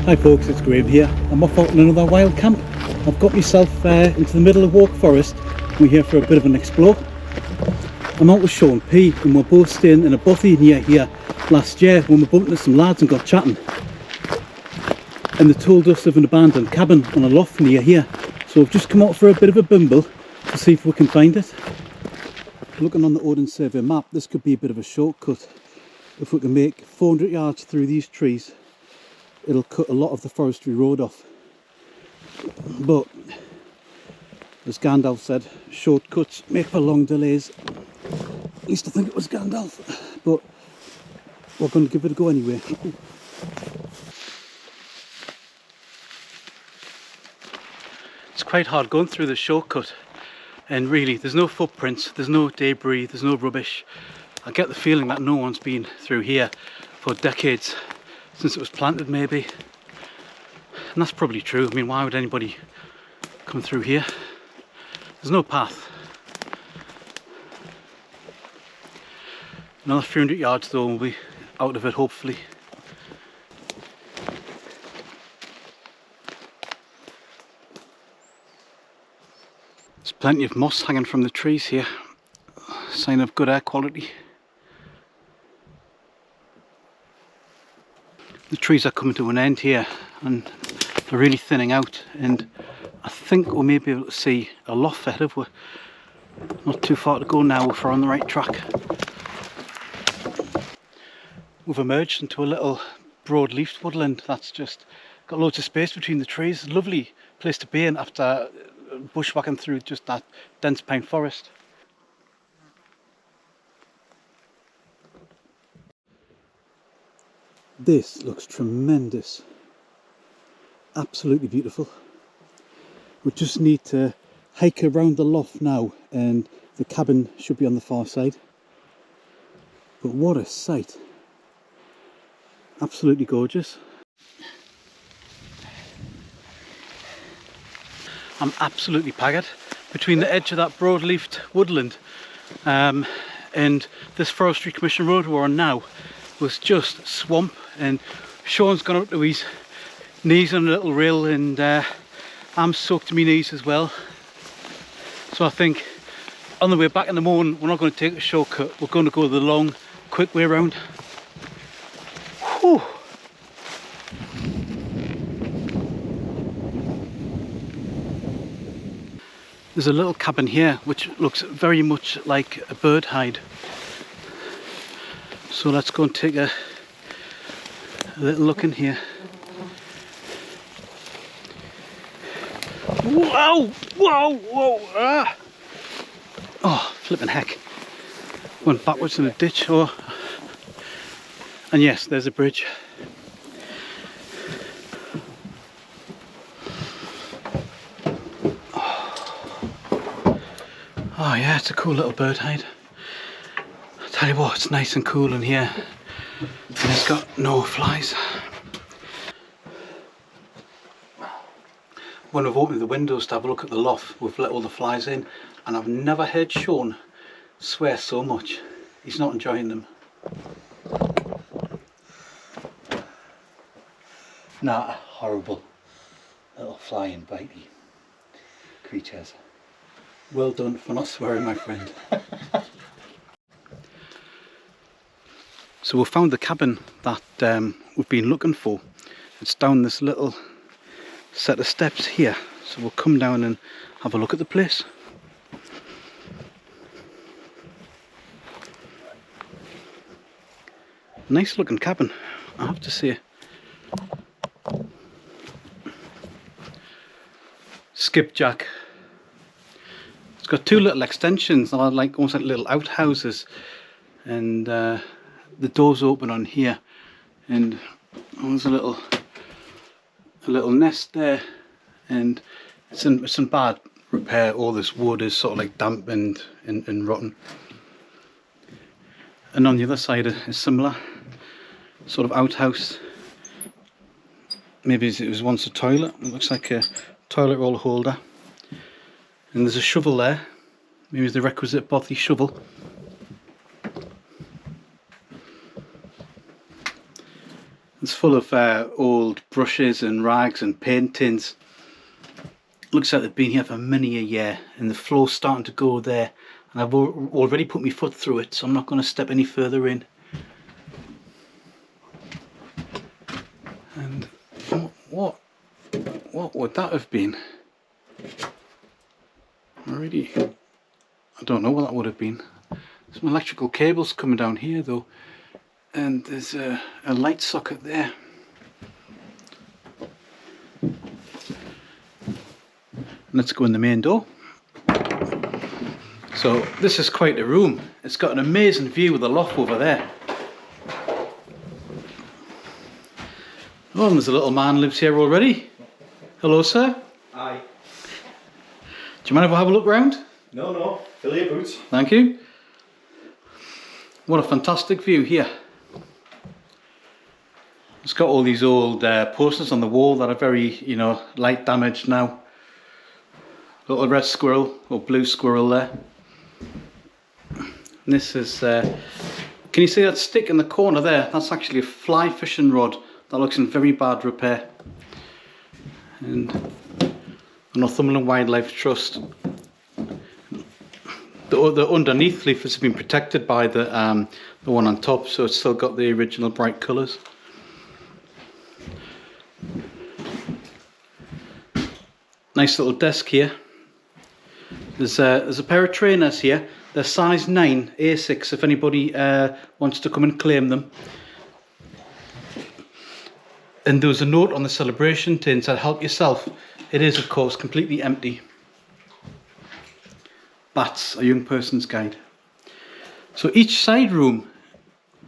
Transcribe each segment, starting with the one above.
Hi folks, it's Graham here. I'm off out on another wild camp. I've got myself into the middle of Wark Forest. We're here for a bit of an explore. I'm out with Sean P and we're both staying in a bothy near here last year when we bumped into some lads and got chatting. And they told us of an abandoned cabin on a lough near here. So we've just come out for a bit of a bimble to see if we can find it. Looking on the Ordnance Survey map, this could be a bit of a shortcut. If we can make 400 yards through these trees, it'll cut a lot of the forestry road off. But as Gandalf said, shortcuts make for long delays. At least I think it was Gandalf, but we're going to give it a go anyway. It's quite hard going through the shortcut, and really there's no footprints, there's no debris, there's no rubbish. I get the feeling that no one's been through here for decades, since it was planted maybe. And that's probably true. I mean, why would anybody come through here? There's no path. Another 300 yards though and we'll be out of it hopefully. There's plenty of moss hanging from the trees here. Sign of good air quality. The trees are coming to an end here and they're really thinning out, and I think we may be able to see a lough ahead of us. Not too far to go now if we're on the right track. We've emerged into a little broad-leafed woodland that's just got loads of space between the trees. It's a lovely place to be in after bushwhacking through just that dense pine forest. This looks tremendous, absolutely beautiful. We just need to hike around the lough now and the cabin should be on the far side. But what a sight, absolutely gorgeous. I'm absolutely paggered between the edge of that broad-leafed woodland and this Forestry Commission road we're on now was just swamp, and Sean's gone up to his knees on a little rail and I'm soaked to my knees as well. So I think on the way back in the morning we're not going to take a shortcut, we're going to go the long quick way around. Whew. There's a little cabin here which looks very much like a bird hide. So let's go and take a little look in here. Whoa! Whoa! Whoa! Ah! Oh, flipping heck. Went backwards in a ditch. Oh. And yes, there's a bridge. Oh yeah, it's a cool little bird hide. Tell you what, it's nice and cool in here, and it's got no flies. When we've opened the windows to have a look at the lough, we've let all the flies in, and I've never heard Sean swear so much. He's not enjoying them. Nah, horrible little flying bitey creatures. Well done for not swearing, my friend. So we found the cabin that we've been looking for. It's down this little set of steps here. So we'll come down and have a look at the place. Nice looking cabin, I have to say. Skipjack. It's got two little extensions that are like almost like little outhouses, and the doors open on here, and there's a little nest there, and it's in bad repair. All this wood is sort of like damp and rotten. And on the other side is similar sort of outhouse. Maybe it was once a toilet. It looks like a toilet roll holder. And there's a shovel there. Maybe it's the requisite bothy shovel. It's full of old brushes and rags and paint tins. Looks like they've been here for many a year, and the floor's starting to go there, and I've already put my foot through it, so I'm not going to step any further in. And what would that have been? Already, I don't know what that would have been. Some electrical cables coming down here though, and there's a light socket there. Let's go in the main door. So this is quite a room. It's got an amazing view of the lough over there. Oh, and there's a little man lives here already. Hello, sir. Hi. Do you mind if I have a look round? No, fill your boots. Thank you. What a fantastic view here. It's got all these old posters on the wall that are very, light damaged now. Little red squirrel or blue squirrel there. And this is, can you see that stick in the corner there? That's actually a fly fishing rod that looks in very bad repair. And the Northumbrian Wildlife Trust. The underneath leaf has been protected by the one on top, so it's still got the original bright colours. Nice little desk here. There's a pair of trainers here. They're size 9 A6 if anybody wants to come and claim them. And there was a note on the celebration tin that said help yourself. It is of course completely empty. Bats, a young person's guide. So each side room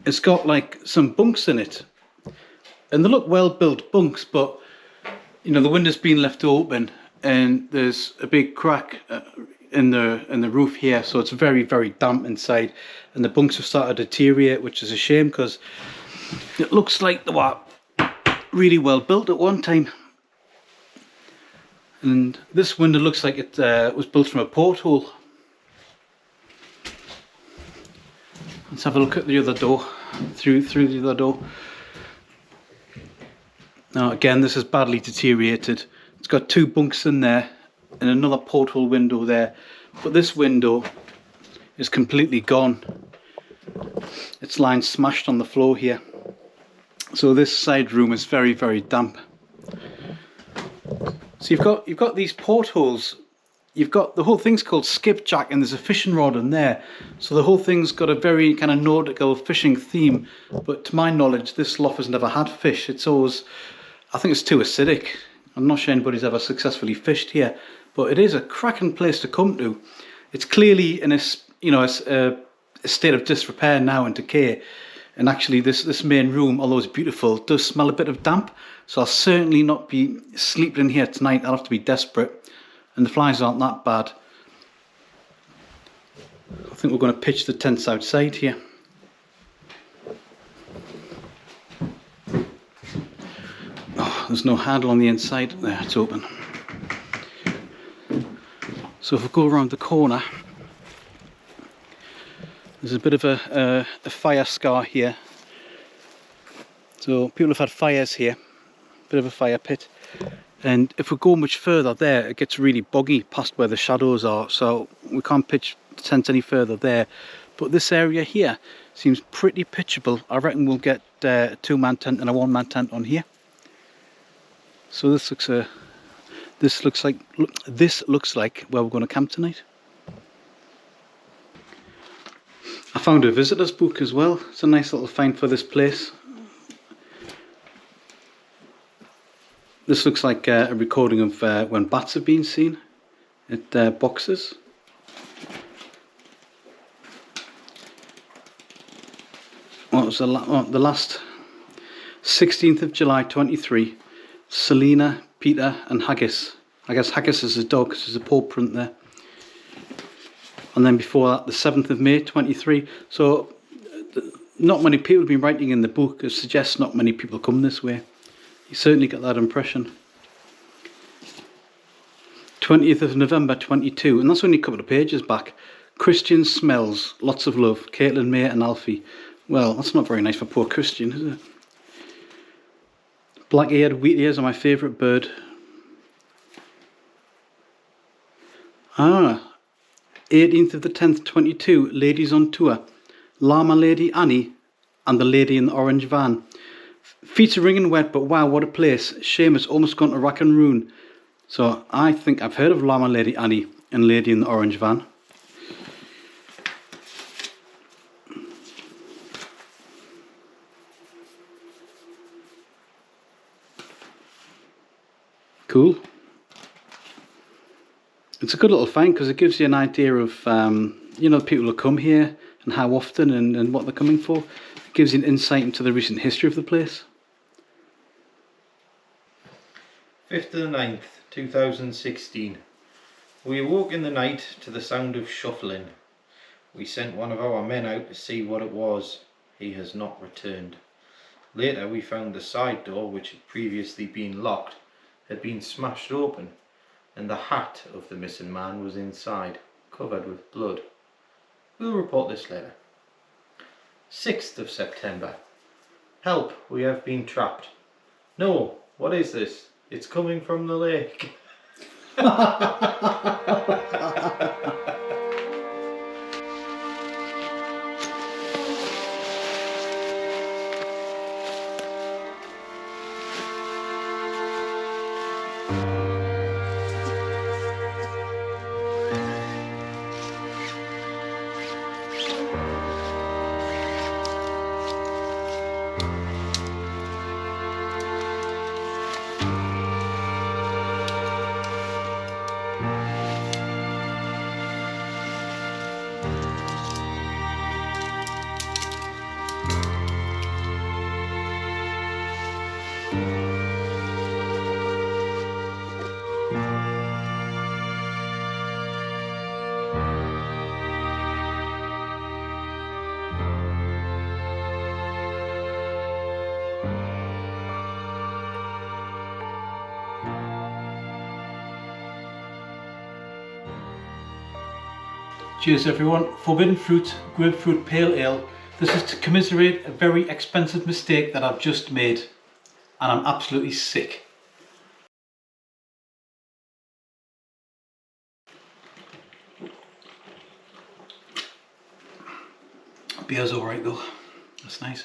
has got like some bunks in it. And they look well built bunks, but the window's been left open and there's a big crack in the roof here, so it's very, very damp inside, and the bunks have started to deteriorate, which is a shame because it looks like they were really well built at one time. And this window looks like it was built from a porthole. Let's have a look at the other door, through the other door. Now again, this is badly deteriorated. It's got 2 bunks in there and another porthole window there, but this window is completely gone. It's lying smashed on the floor here. So this side room is very, very damp. So you've got these portholes. You've got the whole thing's called skipjack, and there's a fishing rod in there. So the whole thing's got a very kind of nautical fishing theme. But to my knowledge, this lough has never had fish. It's always, I think it's too acidic. I'm not sure anybody's ever successfully fished here, but it is a cracking place to come to. It's clearly in a state of disrepair now and decay. And actually this main room, although it's beautiful, does smell a bit of damp. So I'll certainly not be sleeping in here tonight. I'll have to be desperate. And the flies aren't that bad. I think we're going to pitch the tents outside here. Oh, there's no handle on the inside. There, it's open. So if we go around the corner, there's a bit of a fire scar here. So people have had fires here. Bit of a fire pit. And if we go much further there, it gets really boggy past where the shadows are, so we can't pitch the tent any further there. But this area here seems pretty pitchable. I reckon we'll get a 2-man tent and a 1-man tent on here. So this looks like where we're going to camp tonight. I found a visitor's book as well. It's a nice little find for this place. This looks like a recording of when bats have been seen at boxes. What was the last 16th of July 23. Selina, Peter and Haggis. I guess Haggis is his dog because there's a paw print there. And then before that, the 7th of May 23. So not many people have been writing in the book. It suggests not many people come this way. You certainly get that impression. 20th of November 22, and that's only a couple of pages back. Christian smells, lots of love, Caitlin, May and Alfie. Well, that's not very nice for poor Christian, is it? Black-eared wheatears are my favourite bird. Ah, 18th of the 10th, 22, ladies on tour. Llama Lady Annie and the lady in the orange van. Feet are wringing wet, but wow, what a place. Shame it's almost gone to rack and ruin. So I think I've heard of Llama Lady Annie and Lady in the orange van. Cool. It's a good little find because it gives you an idea of, you know, people who come here and how often and what they're coming for. It gives you an insight into the recent history of the place. 5th of the 9th, 2016. We awoke in the night to the sound of shuffling. We sent one of our men out to see what it was. He has not returned. Later we found the side door, which had previously been locked, had been smashed open, and the hat of the missing man was inside, covered with blood. We'll report this later. 6th of September. Help, we have been trapped. No, what is this? It's coming from the lake. Cheers everyone. Forbidden Fruit Grapefruit Pale Ale. This is to commiserate a very expensive mistake that I've just made, and I'm absolutely sick. Beer's alright though, that's nice.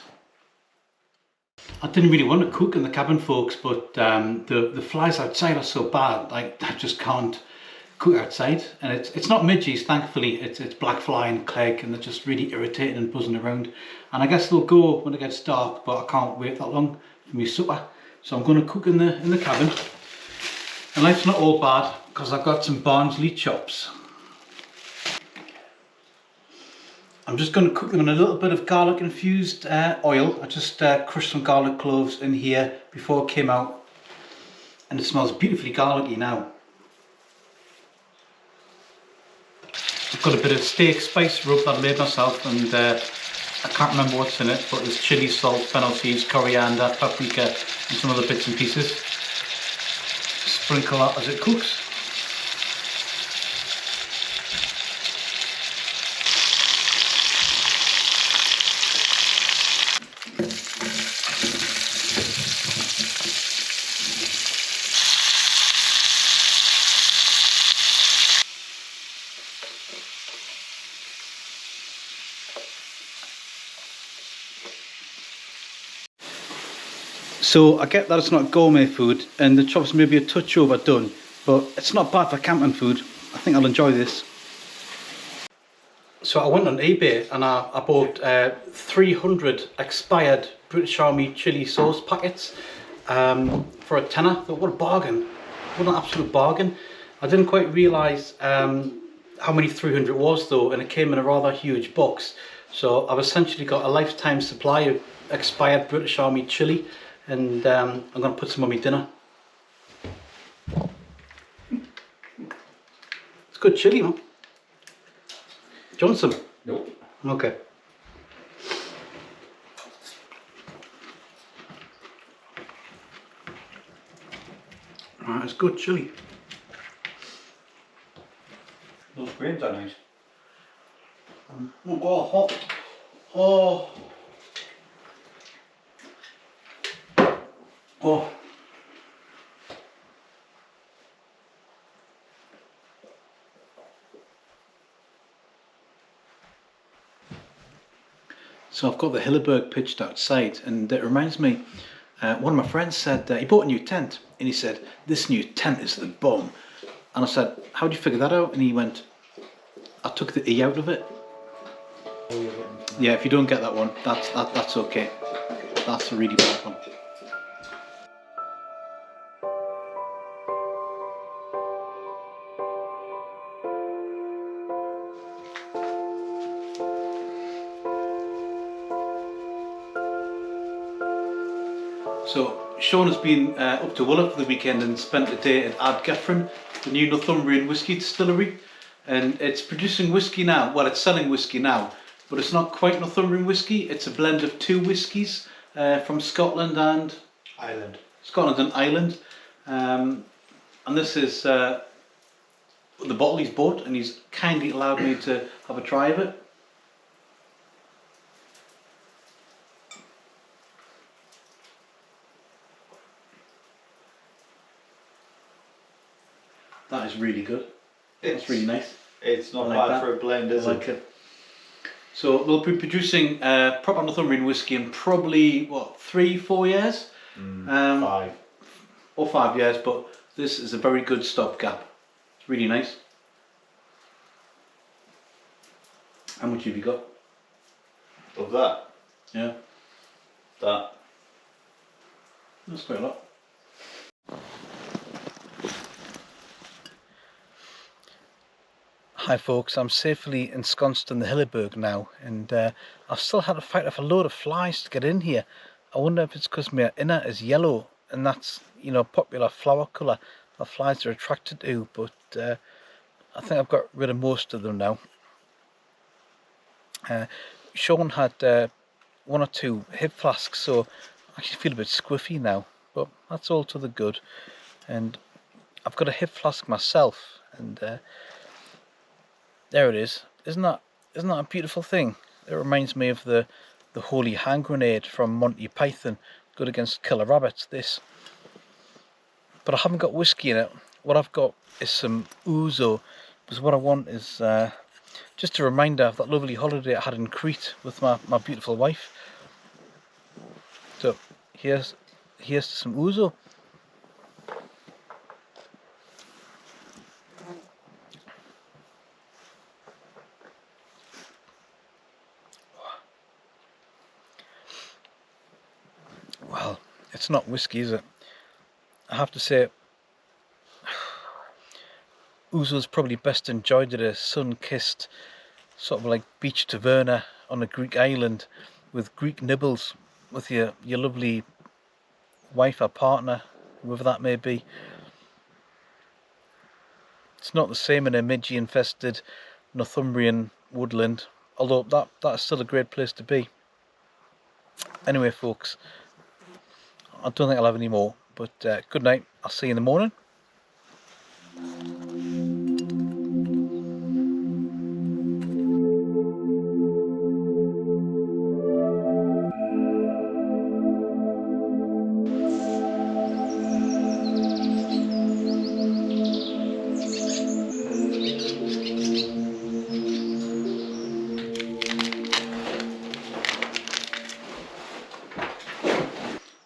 I didn't really want to cook in the cabin, folks, but the flies outside are so bad, like I just can't cook outside. And it's not midges, thankfully. It's black fly and clegg, and they're just really irritating and buzzing around. And I guess they'll go when it gets dark, but I can't wait that long for my supper. So I'm going to cook in the cabin. And life's not all bad because I've got some Barnsley chops. I'm just going to cook them in a little bit of garlic infused oil. I just crushed some garlic cloves in here before it came out, and it smells beautifully garlicky now. I've got a bit of steak spice rub that I made myself, and I can't remember what's in it, but there's chilli, salt, fennel seeds, coriander, paprika and some other bits and pieces. Sprinkle that as it cooks. So I get that it's not gourmet food and the chops may be a touch overdone, but it's not bad for camping food. I think I'll enjoy this. So I went on eBay and I bought 300 expired British Army chilli sauce packets for a tenner. I thought, what a bargain, what an absolute bargain. I didn't quite realise how many 300 was though, and it came in a rather huge box. So I've essentially got a lifetime supply of expired British Army chilli, and I'm going to put some on my dinner. It's good chilli, man. Do you want some? Nope. Okay. Right, it's good chilli. Those grains are nice. Oh, hot. Oh. Oh. So I've got the Hilleberg pitched outside, and it reminds me, one of my friends said he bought a new tent, and he said, "This new tent is the bomb." And I said, "How did you figure that out?" And he went, "I took the E out of it." Yeah, if you don't get that one, that's okay. That's a really bad one. So Sean has been up to Wooler for the weekend and spent the day at Ardgeffren, the new Northumbrian whisky distillery, and it's producing whisky now. Well, it's selling whisky now, but it's not quite Northumbrian whisky. It's a blend of two whiskies from Scotland and Ireland. And this is the bottle he's bought, and he's kindly allowed me to have a try of it. That is really good. It's really nice. It's not like bad that. for a blend, is it? So we'll be producing proper Northumbrian whisky in probably, what, 3-4 years? 5. Or 5 years, but this is a very good stopgap. It's really nice. How much have you got? Of that? Yeah. That. That's quite a lot. Hi folks, I'm safely ensconced in the Hilleberg now, and I've still had to fight off a load of flies to get in here. I wonder if it's because my inner is yellow, and that's, you know, popular flower colour that flies are attracted to, but I think I've got rid of most of them now. Sean had 1 or 2 hip flasks, so I actually feel a bit squiffy now, but that's all to the good. And I've got a hip flask myself, and there it is. Isn't that a beautiful thing? It reminds me of the holy hand grenade from Monty Python, good against killer rabbits, this. But I haven't got whiskey in it. What I've got is some ouzo, because what I want is just a reminder of that lovely holiday I had in Crete with my beautiful wife. So here's some ouzo. Well, it's not whiskey, is it? I have to say, ouzo is probably best enjoyed at a sun-kissed sort of like beach taverna on a Greek island with Greek nibbles with your lovely wife or partner, whoever that may be. It's not the same in a midge-infested Northumbrian woodland, although that's still a great place to be. Anyway folks, I don't think I'll have any more, but good night. I'll see you in the morning.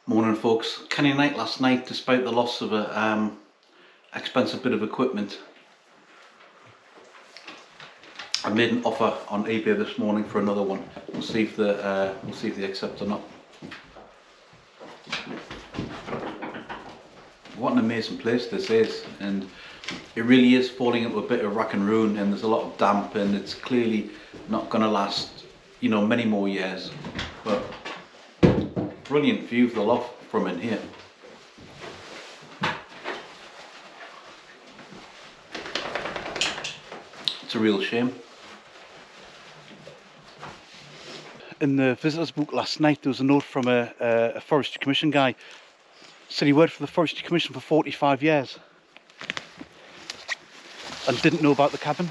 Morning folks, canny night last night despite the loss of a expensive bit of equipment. I made an offer on eBay this morning for another one. We'll see if they accept or not. What an amazing place this is, and it really is falling into a bit of rack and ruin, and there's a lot of damp, and it's clearly not going to last, you know, many more years. But brilliant view of the lough from in here. It's a real shame. In the visitors book last night there was a note from a Forestry Commission guy. Said he worked for the Forestry Commission for 45 years and didn't know about the cabin.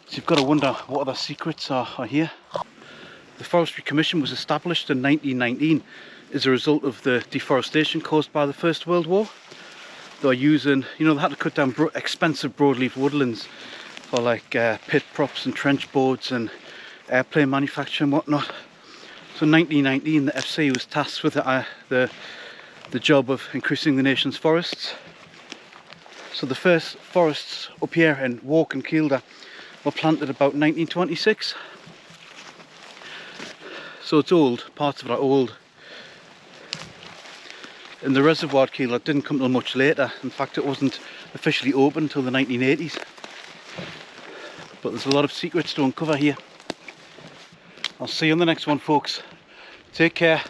So you've got to wonder what other secrets are here. The Forestry Commission was established in 1919 as a result of the deforestation caused by the First World War. They were using, you know, they had to cut down expensive broadleaf woodlands for like pit props and trench boards and airplane manufacture and whatnot. So in 1919 the FC was tasked with the job of increasing the nation's forests. So the first forests up here in Wark and Kielder were planted about 1926. So it's old, parts of it are old. And the reservoir at Kielder didn't come till much later. In fact, it wasn't officially open until the 1980s. But there's a lot of secrets to uncover here. I'll see you on the next one, folks. Take care.